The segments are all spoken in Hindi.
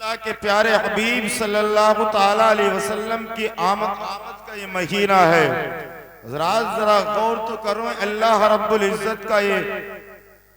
अल्लाह के प्यारे हबीब सल्लल्लाहु ताला अलैहि वसल्लम की आमद का ये महीना है। जरा गौर तो करो, अल्लाह रब्बुल इज्जत का ये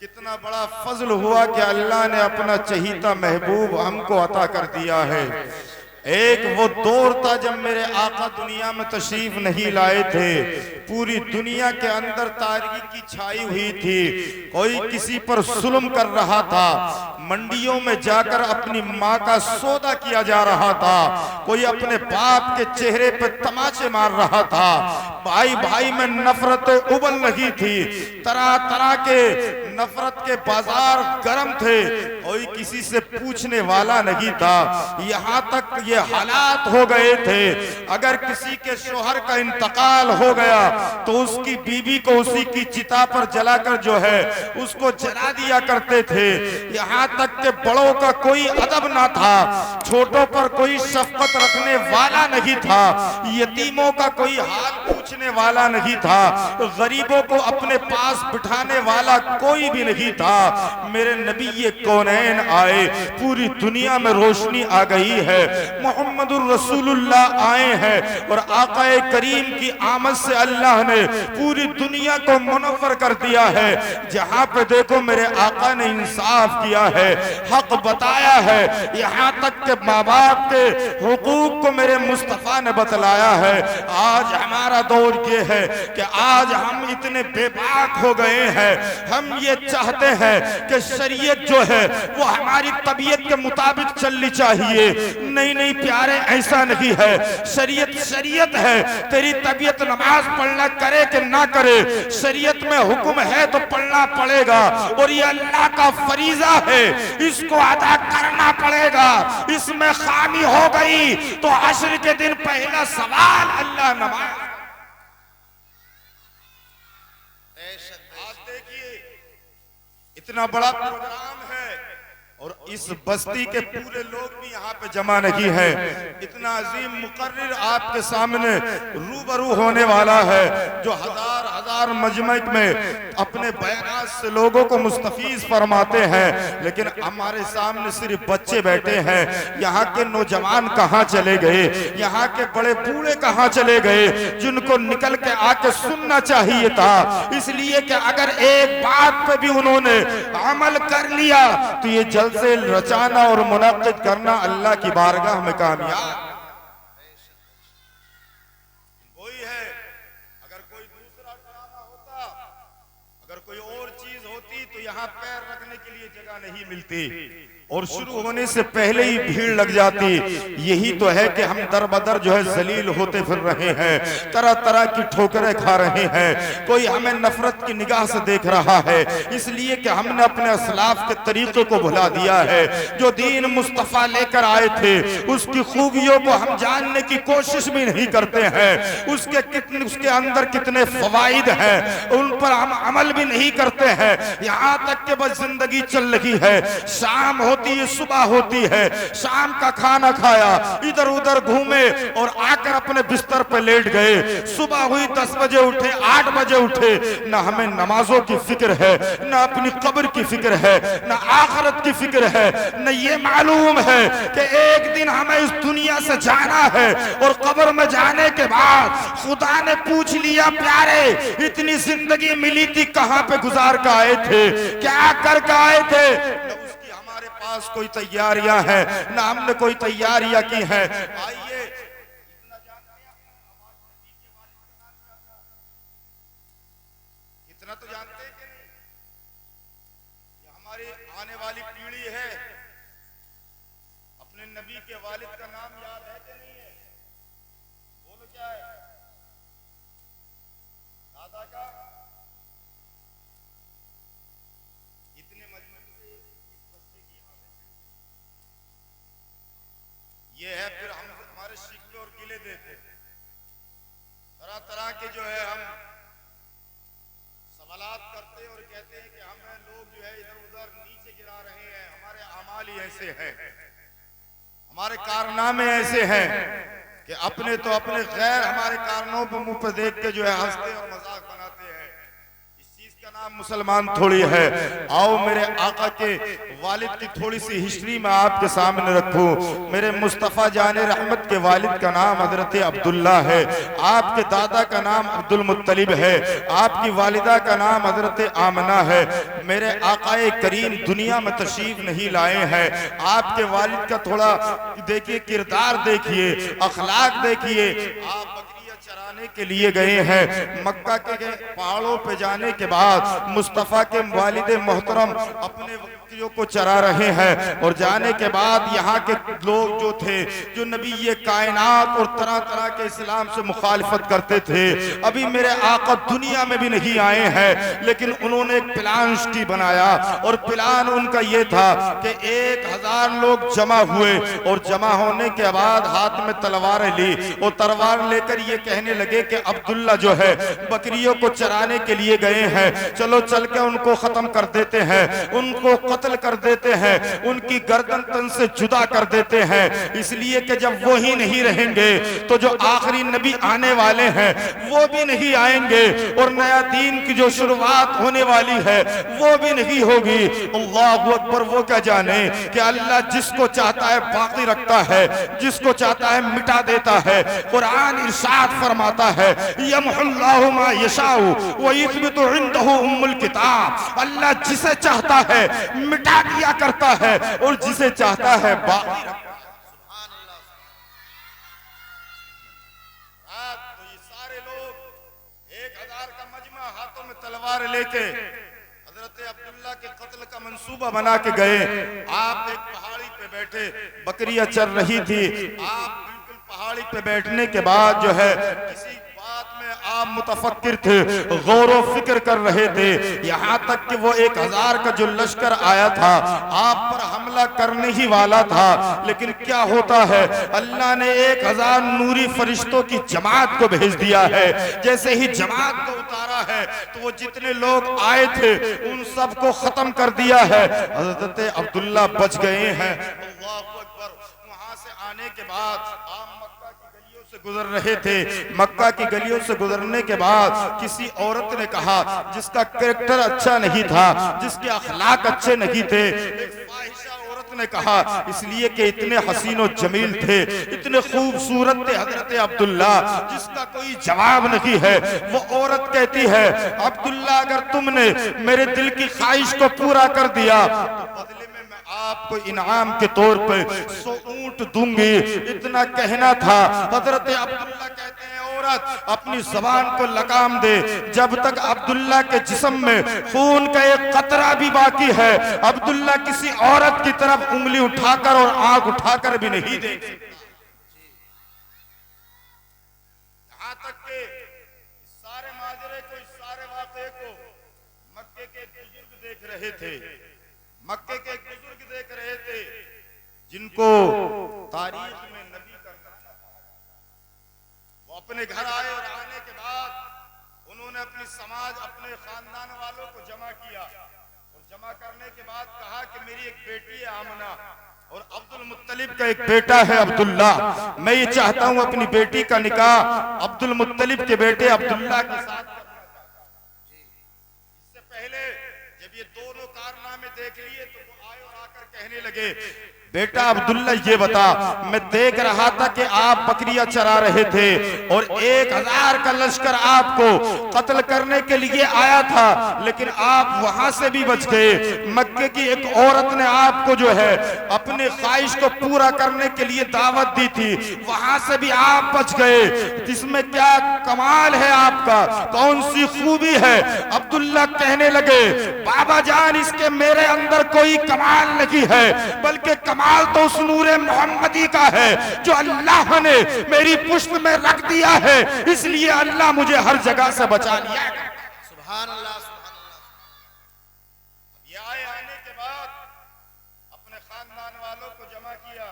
कितना बड़ा फजल हुआ कि अल्लाह ने अपना चहीता महबूब हमको अता कर दिया है। एक वो दौर था जब मेरे आका दुनिया में तशरीफ नहीं लाए थे, पूरी दुनिया के अंदर तारीकी की छाई हुई थी, कोई किसी पर जुल्म कर रहा था, मंडियों में जाकर अपनी माँ का सौदा किया जा रहा था, कोई अपने बाप के चेहरे पर तमाचे मार रहा था, भाई भाई में नफरतें उबल रही थी, तरह तरह के नफरत के बाजार गर्म थे, कोई किसी से पूछने वाला नहीं था। यहाँ तक ये हालात हो गए थे, अगर किसी के शोहर का इंतकाल हो गया तो उसकी बीवी को उसी की चिता पर जलाकर जो है उसको जला दिया करते थे। यहाँ तक के बड़ों का कोई अदब ना था, छोटों पर कोई शफकत रखने वाला नहीं था, यतीमों का कोई हाल पूछने वाला नहीं था, गरीबों को अपने पास बिठाने वाला कोई भी नहीं था। मेरे नबी ये कौनैन आए, पूरी दुनिया में रोशनी आ गई है, मोहम्मदुर रसूलुल्लाह आए हैं और आकाए करीम की आमद से अल्लाह ने पूरी दुनिया को मुनव्वर कर दिया है। जहां पे देखो मेरे आका ने इंसाफ किया है, हक बताया है, यहाँ तक के माँ बाप के हुकूक को मेरे मुस्तफा ने बतलाया है। आज हमारा दौर ये है कि आज हम इतने बेबाक हो गए हैं, हम ये चाहते हैं कि शरीयत जो है वो हमारी तबीयत के मुताबिक चलनी चाहिए। नहीं नहीं प्यारे, ऐसा नहीं है। शरीयत शरीयत है, तेरी तबीयत नमाज पढ़ना करे कि ना करे, शरीयत में हुक्म है तो पढ़ना पड़ेगा और ये अल्लाह का फरीजा है, इसको अदा करना पड़ेगा। इसमें खामी हो गई तो हश्र के दिन पहला सवाल अल्लाह नमाज। आज देखिए इतना बड़ा प्रोग्राम है और इस बस्ती के पूरे लोग भी यहाँ पे जमा नहीं है। इतना अजीम मुकर्रिर आपके सामने रूबरू होने वाला है जो हजार हजार मजमक में अपने बयानात से लोगों को मुस्तफीज फरमाते हैं, लेकिन हमारे सामने सिर्फ बच्चे बैठे हैं। यहाँ के नौजवान कहाँ चले गए, यहाँ के बड़े बूढ़े कहाँ चले गए, जिनको निकल के आके सुनना चाहिए था। इसलिए कि अगर एक बात पे भी उन्होंने अमल कर लिया तो ये जलसे रचाना और मुनक्किद करना अल्लाह की बारगाह में कामयाब वही है। अगर कोई दूसरा ड्रामा होता, अगर कोई और चीज होती तो यहाँ पैर रखने के लिए जगह नहीं मिलती और शुरू होने से पहले ही भीड़ लग जाती। यही तो है कि हम दर बदर जो है जलील होते फिर रहे हैं, तरह तरह की ठोकरें खा रहे हैं, कोई हमें नफरत की निगाह से देख रहा है, इसलिए कि हमने अपने असलाफ के तरीके को भुला दिया है। जो दीन मुस्तफा लेकर आए थे उसकी खूबियों को हम जानने की कोशिश भी नहीं करते हैं, उसके अंदर कितने फवाइद हैं उन पर हम अमल भी नहीं करते हैं। यहाँ तक कि बस जिंदगी चल रही है, शाम होती है, सुबह होती है, शाम का खाना खाया, इधर उधर घूमे और आकर अपने बिस्तर पर लेट गए। सुबह हुई 10 बजे उठे, 8 बजे उठे, ना हमें नमाजों की फिक्र है, ना अपनी कब्र की फिक्र है, ना आखिरत की फिक्र है, न ये मालूम है कि एक दिन हमें इस दुनिया से जाना है और कब्र में जाने के बाद खुदा ने पूछ लिया, प्यारे इतनी जिंदगी मिली थी कहां पे गुजार कर आए थे, क्या करके आए थे। पास कोई तैयारियां हैं ना हमने कोई तैयारियां की हैं। आइए इतना तो जानते हैं कि नहीं, ये हमारी आने वाली पीढ़ी है, अपने नबी के वालिद का नाम याद है कि नहीं है? बोलो क्या है दादा का? ये है फिर हम हमारे शिकवे और गिले देते, तरह तरह के जो है हम सवालात करते और कहते हैं कि हमें लोग जो है इधर उधर नीचे गिरा रहे हैं, हमारे अमाल ही ऐसे हैं, हमारे कारनामे ऐसे हैं कि अपने तो अपने गैर हमारे कारणों पर मुंह पर देख के जो है हंसते और मजाक बनाते हैं। इस चीज का नाम मुसलमान थोड़ी है। आओ मेरे आका के वालिद की थोड़ी सी हिस्ट्री मैं आपके सामने रखूं। मेरे मुस्तफ़ा जाने रहमत के वालिद का नाम हजरत अब्दुल्ला है, आपके दादा का नाम अब्दुल मुत्तलिब है, आपकी वालिदा का नाम हजरत आमना है। मेरे आकाए करीम दुनिया में तशरीफ नहीं लाए हैं। आपके वालिद का थोड़ा देखिए, किरदार देखिए, अखलाक देखिए। आप बकरियां चराने के लिए गए हैं, मक्का के पहाड़ों पे जाने के बाद मुस्तफ़ा के वालिद मोहतरम अपने बकरियों को चरा रहे हैं, और जाने के बाद यहाँ के लोग जो थे, जो नबी ये कायनात और तरह तरह के इस्लाम से मुखालिफत करते थे, अभी मेरे आका दुनिया में भी नहीं आए हैं, लेकिन उन्होंने एक प्लान की बनाया, और प्लान उनका ये था कि 1000 लोग जमा हुए, और जमा होने के बाद हाथ में तलवारें ली, और तलवार लेकर ये कहने लगे कि अब्दुल्ला जो है बकरियों को चराने के लिए गए हैं, चलो चल के उनको खत्म कर देते हैं, उनको कत्ल कर देते हैं, उनकी गर्दन तन से जुदा कर देते हैं, इसलिए कि जब वो ही नहीं रहेंगे तो जो आखिरी नबी आने वाले हैं वो भी नहीं आएंगे, और नया दीन की जो शुरुआत होने वाली है वो भी नहीं होगी। अल्लाहु अकबर। वो क्या जाने कि अल्लाह जिसको चाहता है बाकी रखता है, जिसको चाहता है मिटा देता है। कुरान इरशाद फरमाता है, यमहुल्लाहु मा यशाउ व युथबितु इंदहु उम्मुल किताब। अल्लाह जिसे चाहता है मिटा दिया करता है, और जिसे चाहता है बाकी रखता है। सुभान अल्लाह। तो ये सारे लोग 1000 का मजमा हाथों में तलवार लेके हजरत अब्दुल्ला के कत्ल का मंसूबा बना के गए। आप एक पहाड़ी पे बैठे, बकरियां चल रही थी, आप बिल्कुल पहाड़ी पे बैठने के बाद जो है किसी बात में आप मुतफक्किर थे, गौर फिक्र कर रहे थे, यहाँ तक कि वो 1000 का जो लश्कर आया था आप पर हमला करने ही वाला था, लेकिन क्या होता है, अल्लाह ने 1000 नूरी फरिश्तों की जमात को भेज दिया है। जैसे ही जमात को उतारा है तो वो जितने लोग आए थे उन सबको खत्म कर दिया है। हजरत अब्दुल्ला बच गए हैं। अल्लाहु अकबर। वहां से आने के बाद आप मक्का की गलियों से गुजर रहे थे, मक्का की गलियों से गुजरने के बाद किसी औरत ने कहा, जिसका कैरेक्टर अच्छा नहीं था, जिसके अखलाक अच्छे नहीं थे, एक फाहिशा औरत ने कहा, इसलिए कि इतने हसीनो जमील थे, इतने खूबसूरत थे हजरत अब्दुल्ला, जिसका कोई जवाब नहीं है। वो औरत कहती है, अब्दुल्ला अगर तुमने मेरे दिल की ख्वाहिश को पूरा कर दिया तो बदले में मैं आपको इनाम के तौर पे 100 ऊंट दूंगी। इतना कहना था। हजरत अब्दुल्ला कहते हैं, औरत अपनी जबान को लगाम दे, जब तक अब्दुल्ला के जिस्म में खून का एक कतरा भी बाकी है, अब्दुल्ला किसी औरत की तरफ उंगली उठाकर और आंख उठाकर भी नहीं देख सकता। यहां तक के सारे माजरे को, इस सारे वाक़े को मक्के के बुजुर्ग देख रहे थे, मक्के के बुजुर्ग देख रहे थे, जिनको तारीख में नबी का नाम, वो अपने घर आए और आने के बाद उन्होंने अपनी समाज, अपने खानदान वालों को जमा किया, और जमा करने के बाद कहा कि मेरी एक बेटी है आमना, और अब्दुल मुत्तलिब का एक बेटा है अब्दुल्ला, मैं ये चाहता हूं अपनी बेटी का निकाह अब्दुल मुत्तलिब के बेटे अब्दुल्ला के साथ करना चाहता हूं। इससे पहले जब ये दोनों कारनामे देख लिए तो वो आए और आकर कहने लगे, बेटा अब्दुल्ला ये बता, मैं देख रहा था कि आप बकरियां चरा रहे थे और 1000 का लश्कर आपको कत्ल करने के लिए आया था, लेकिन आप वहां से भी बच गए। मक्के की एक औरत ने आपको जो है अपने ख्वाहिश को पूरा करने के लिए दावत दी थी, वहां से भी आप बच गए। इसमें क्या कमाल है आपका, कौन सी खूबी है? अब्दुल्ला कहने लगे, बाबा जान, इसके मेरे अंदर कोई कमाल नहीं है, बल्कि कमाल तो उस नूरे मोहम्मदी का है जो अल्लाह ने मेरी पुष्प में रख दिया है, इसलिए अल्लाह मुझे हर जगह से बचा लिया। सुभान अल्लाह, सुभान अल्लाह। ये आने के बाद अपने खानदान वालों को जमा किया,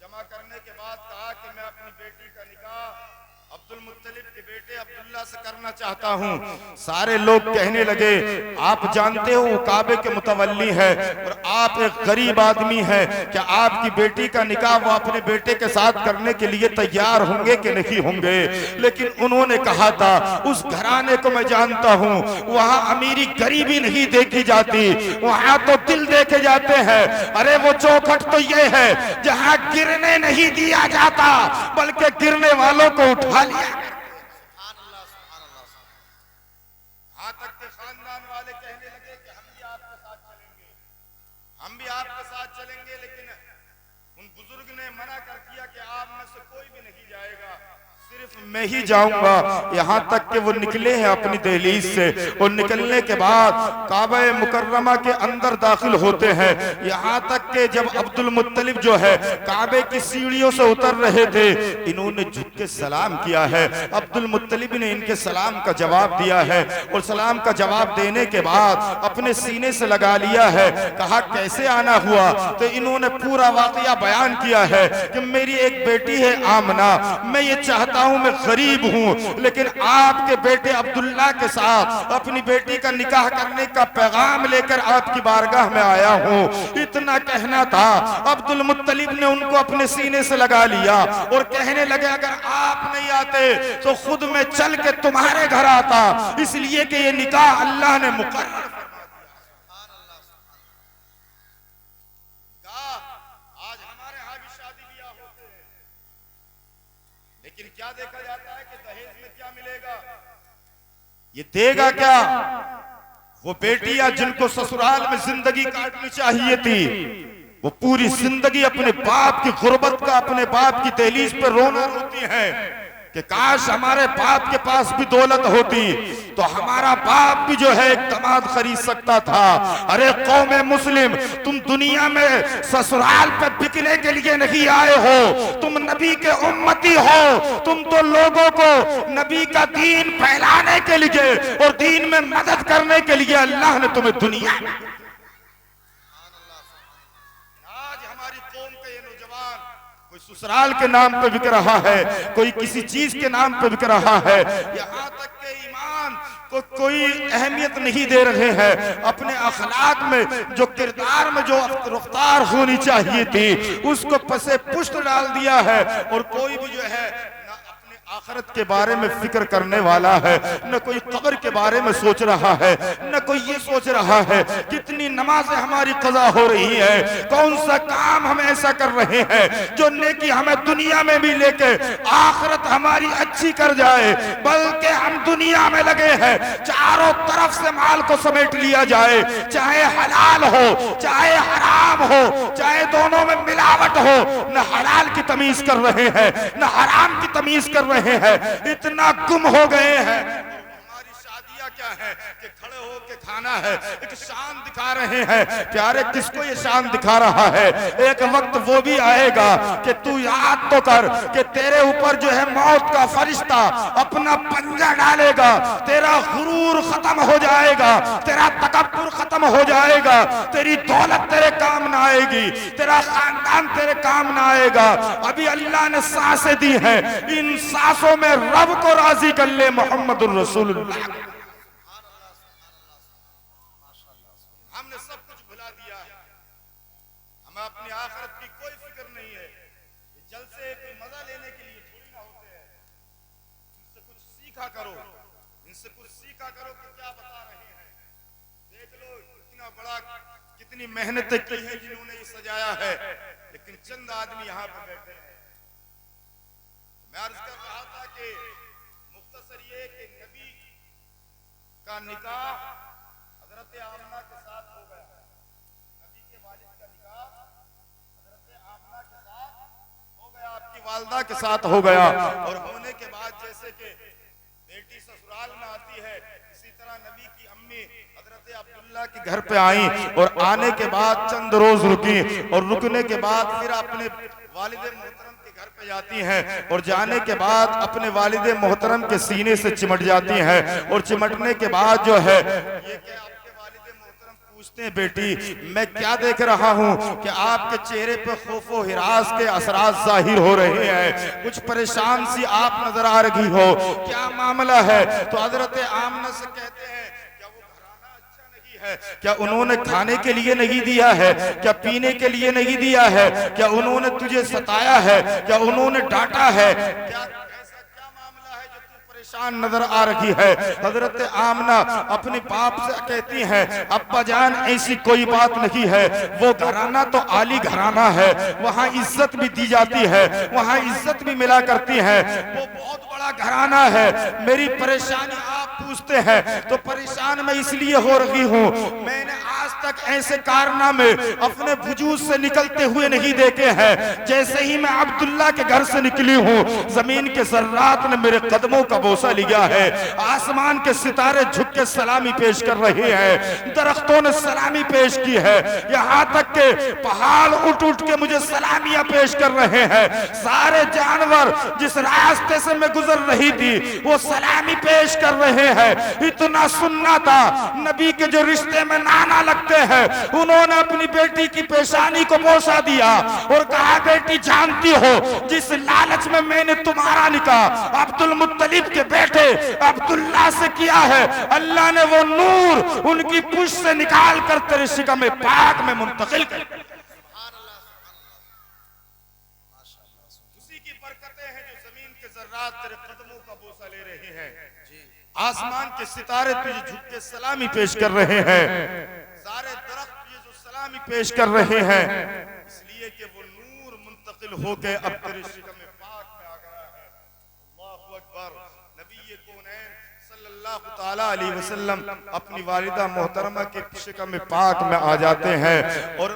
जमा करने के बाद कहा कि मैं अपनी बेटी का निकाह अब्दुल मुत्तलिब के बेटे अब्दुल्ला से करना चाहता हूँ। सारे लोग कहने लगे आप जानते हो वो काबे के मुतवल्ली है और आप एक गरीब आदमी है, क्या आपकी बेटी का निकाह वो अपने बेटे के साथ करने के लिए तैयार होंगे कि नहीं होंगे? लेकिन उन्होंने कहा था उस घराने को मैं जानता हूँ, वहाँ अमीरी गरीबी नहीं देखी जाती, वहाँ तो दिल देखे जाते हैं। अरे वो चौखट तो ये है जहाँ गिरने नहीं दिया जाता बल्कि गिरने वालों को उठा लिया। यहाँ तक के खानदान वाले कहने लगे कि हम भी आपके साथ चलेंगे, हम भी आपके साथ चलेंगे, लेकिन उन बुजुर्ग ने मना कर दिया कि आप में से कोई भी नहीं जाएगा, सिर्फ मैं ही जाऊंगा। यहाँ तक कि वो निकले हैं अपनी दहलीज से और निकलने के बाद काबा मुकर्रमा के अंदर दाखिल होते हैं। यहाँ तक कि जब अब्दुल मुत्तलिब जो है काबे की सीढ़ियों से उतर रहे थे, इन्होंने झुक के सलाम किया है। अब्दुल मुत्तलिब ने इनके सलाम का जवाब दिया है और सलाम का जवाब देने के बाद अपने सीने से लगा लिया है। कहा कैसे आना हुआ? तो इन्होंने पूरा वाकया बयान किया है कि मेरी एक बेटी है आमना, मैं ये चाहता हूं, मैं गरीब हूं, लेकिन आपके बेटे अब्दुल्ला के साथ अपनी बेटी का निकाह करने का पैगाम लेकर आपकी बारगाह में आया हूं। इतना कहना था, अब्दुल मुत्तलिब ने उनको अपने सीने से लगा लिया और कहने लगे अगर आप नहीं आते तो खुद मैं चल के तुम्हारे घर आता, इसलिए कि ये निकाह अल्लाह ने मुकर्रर फरमा दिया। आज हमारे यहाँ भी शादी ब्याह होते हैं, लेकिन क्या देखा जाता है कि दहेज में क्या मिलेगा? ये देगा क्या? वो बेटियां जिनको ससुराल में जिंदगी काटनी चाहिए थी, वो पूरी जिंदगी अपने बाप की गुर्बत का, अपने बाप की दहलीज पर रोना रोती हैं कि काश हमारे बाप के पास भी दौलत होती तो हमारा बाप भी जो है एक दामाद खरीद सकता था। अरे कौमे मुस्लिम, तुम दुनिया में ससुराल पे बिकने के लिए नहीं आए हो, तुम नबी के उम्मती हो। तुम तो लोगों को नबी का दीन फैलाने के लिए और दीन में मदद करने के लिए अल्लाह ने तुम्हें दुनिया में। कोई ससुराल के नाम पे बिक रहा है, कोई किसी चीज के नाम पे बिक रहा है, यहाँ तक के ईमान को कोई अहमियत नहीं दे रहे हैं। अपने अखलाक में जो किरदार में जो रफ्तार होनी चाहिए थी उसको पसे पुष्ट डाल दिया है और कोई भी जो है आखिरत के बारे में फिक्र करने वाला है, न कोई कब्र के बारे में सोच रहा है, न कोई ये सोच रहा है कितनी नमाजें हमारी कज़ा हो रही है, कौन सा काम हम ऐसा कर रहे हैं जो नेकी हमें दुनिया में भी लेके आखिरत हमारी अच्छी कर जाए। बल्कि हम दुनिया में लगे हैं चारों तरफ से माल को समेट लिया जाए, चाहे हलाल हो चाहे हराम हो, चाहे दोनों में मिलावट हो, न हलाल की तमीज कर रहे हैं न हराम की तमीज कर रहे हैं। इतना गुम हो गए हैं। हमारी शादियां क्या है कि खड़े हो के खाना है, एक शान दिखा रहे हैं। प्यारे किसको ये शान दिखा रहा है? एक वक्त वो भी आएगा कि तू याद तो कर कि तेरे ऊपर जो है मौत का फरिश्ता अपना पंजा डालेगा, तेरा गुरूर खत्म हो जाएगा, तेरा तकब्बुर खत्म हो जाएगा, तेरी दौलत तेरे काम ना आएगी, तेरा खानदान तेरे काम ना आएगा। अभी अल्लाह ने सांसें दी हैं, इन सांसों में रब को राजी कर ले मोहम्मदुर रसूलुल्लाह। हमने सब कुछ भुला दिया है, हमें अपनी आखिरत की कोई फिक्र नहीं है। ये जलसे कोई मजा लेने के लिए थोड़ी ना होते हैं। इनसे कुछ सीखा करो, इनसे कुछ सीखा करो कि क्या बता रहे हैं। देख लो इतना बड़ा कितनी मेहनत की है जिन्होंने ये सजाया है, लेकिन चंद आदमी यहाँ पर बैठे हैं। मैं अर्ज कर रहा था कि मुख्तसर ये कि नबी का निकाह हजरत आमना के साथ हो गया, नबी के वालिद का निकाह हजरत आमना के साथ हो गया, आपकी वालदा के साथ हो गया। और होने के बाद जैसे कि बेटी ससुराल में आती है, इसी तरह नबी की अम्मी हजरत अब्दुल्ला के घर पे आई और आने के बाद चंद रोज रुकी और रुकने के बाद फिर अपने वालिद मोहतरम के घर पे जाती हैं और जाने के बाद अपने वालिद मोहतरम के सीने से चिमट जाती हैं और चिमटने के बाद जो है ये क्या पूछते हैं बेटी मैं क्या देख रहा हूँ कि आपके चेहरे पे खौफो हिरास के असरात जाहिर हो रहे हैं, कुछ परेशान सी आप नजर आ रही हो, क्या मामला है? तो हजरत आमना से कहते हैं क्या वो घराना अच्छा नहीं है? क्या उन्होंने खाने के लिए नहीं दिया है? क्या पीने के लिए नहीं दिया है? क्या उन्होंने तुझे सताया है? क्या उन्होंने डांटा है? क्या परेशान नजर आ रही है? हजरत आमना अपने बाप से कहती हैं अब्बा जान ऐसी कोई बात नहीं है, वो घराना तो आली घराना है, वहाँ इज्जत भी दी जाती है, वहाँ इज्जत भी मिला करती है, वो बहुत बड़ा घराना है। मेरी परेशानी आप पूछते हैं तो परेशान मैं इसलिए हो रही हूँ, मैंने आज तक ऐसे कारनामे अपने वजूद से निकलते हुए नहीं देखे हैं। जैसे ही मैं अब्दुल्ला के घर से निकली हूँ जमीन के जर्रात ने मेरे कदमों का बोसा लिया है, आसमान के सितारे झुक के सलामी पेश कर रहे हैं, दरख्तों ने सलामी पेश की है, यहाँ तक के पहाड़ उठ उठ के मुझे सलामियां पेश कर रहे हैं, सारे जानवर जिस रास्ते से मैं गुजर रही थी वो सलामी पेश कर रहे हैं। इतना सुनना था, नबी के जो रिश्ते में नाना लगते हैं उन्होंने अपनी बेटी की पेशानी को बोसा दिया और कहा बेटी जानती हो जिस लालच में मैंने तुम्हारा निकाह अब्दुल मुत्तलिब के बेटे अब्दुल्ला से किया है, अल्लाह ने वो नूर उनकी पुश से निकाल कर तेरे शिकम पाक में मुंतकिल कर। उसी की बरकतें हैं जो जमीन के जर्रात तेरे कदमों का बोसा ले रहे हैं, आसमान के सितारे तुझे झुक के सलामी पेश कर रहे हैं, सारे दरख्त तुझे जो सलामी पेश कर रहे हैं, इसलिए कि वो नूर मुंतकिल हो गए अब तेरे शिकम पाक में आ गया है। अल्लाहु अकबर। नबी कौनैन सल्लल्लाहु ताला अलैहि वसल्लम अपनी वालिदा मोहतरमा के शिकम पाक में आ जाते हैं और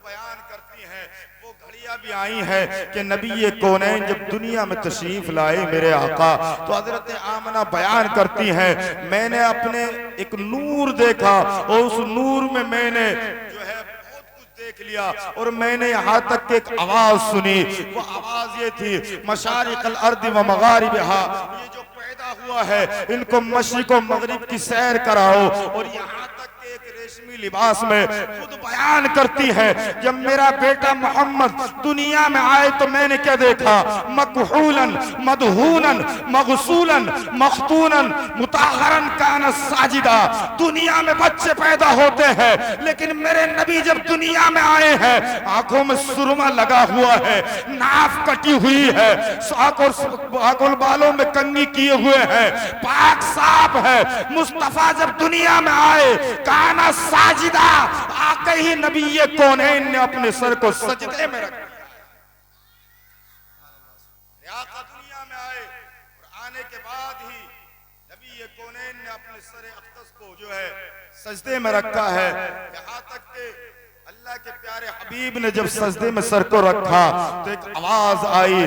बयान करती हैं वो घड़ियां भी आई है कि नबी कौनैन जब दुनिया में तशरीफ लाए मेरे आका, तो हजरत आमना बयान करती हैं मैंने अपने एक नूर देखा और उस नूर में मैंने जो है बहुत कुछ देख लिया और मैंने यहाँ तक कि एक आवाज सुनी, वो आवाज ये थी मशारिक़ल अर्द व मगारिबिहा, ये जो पैदा हुआ है इनको मशरिक़ व मगरिब की सैर कराओ। और यहाँ तक के एक रेशमी लिबास में खुद बयान करती है जब मेरा बेटा मोहम्मद दुनिया में आए तो मैंने क्या देखा, मकहूलन मदहूनन मगसूलन मख्तूनन मुताहरन कान साजिदा। दुनिया में बच्चे पैदा होते हैं लेकिन मेरे नबी जब दुनिया में आए हैं आंखों में सुरमा लगा हुआ है, नाफ कटी हुई है, आंखों बालों में कंघी किए हुए हैं, पाक साफ है। मुस्तफा जब दुनिया में आए काना साजिदा, आके ही नबी कौनैन ने अपने सर को सजदे में रख दिया। आका दुनिया में आए और आने के बाद ही नबी कौनैन ने अपने सर अक़दस को जो है सजदे में रखा है। यहाँ तक के अल्लाह के प्यारे हबीब ने जब सजदे में सर को रखा तो एक आवाज आई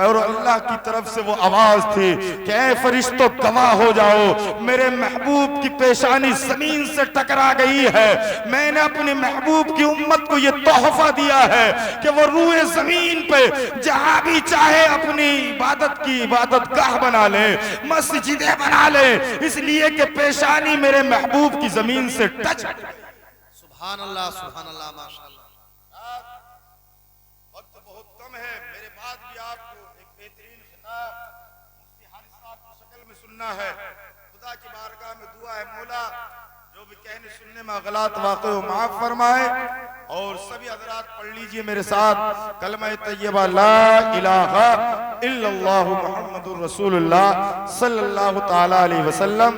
और अल्लाह की तरफ से वो आवाज थी कि ऐ फरिश्तों गवाह हो जाओ, मेरे महबूब की पेशानी जमीन से टकरा गई है। मैंने अपने महबूब की उम्मत को ये तोहफा दिया है कि वो रूए जमीन पे जहां भी चाहे अपनी इबादत की इबादत गाह बना ले, मस्जिदें बना ले, इसलिए कि पेशानी मेरे महबूब की जमीन से टच। सुभानअल्लाह सुभानअल्लाह माशाअल्लाह। वक्त बहुत कम है, मेरे बाद भी आपको एक बेहतरीन खिताब मुफ्ती हारिस साहब की शक्ल में सुनना है। खुदा की बारगाह में दुआ है मौला जो भी कहने सुनने में गलत वाक़ई माफ फरमाए और सभी हजरात पढ़ लीजिए मेरे साथ कलमा तैयबा ला इलाहा इल्लल्लाहु मुहम्मदुर रसूलुल्लाह सल्लल्लाहु ताला अलैहि वसल्लम।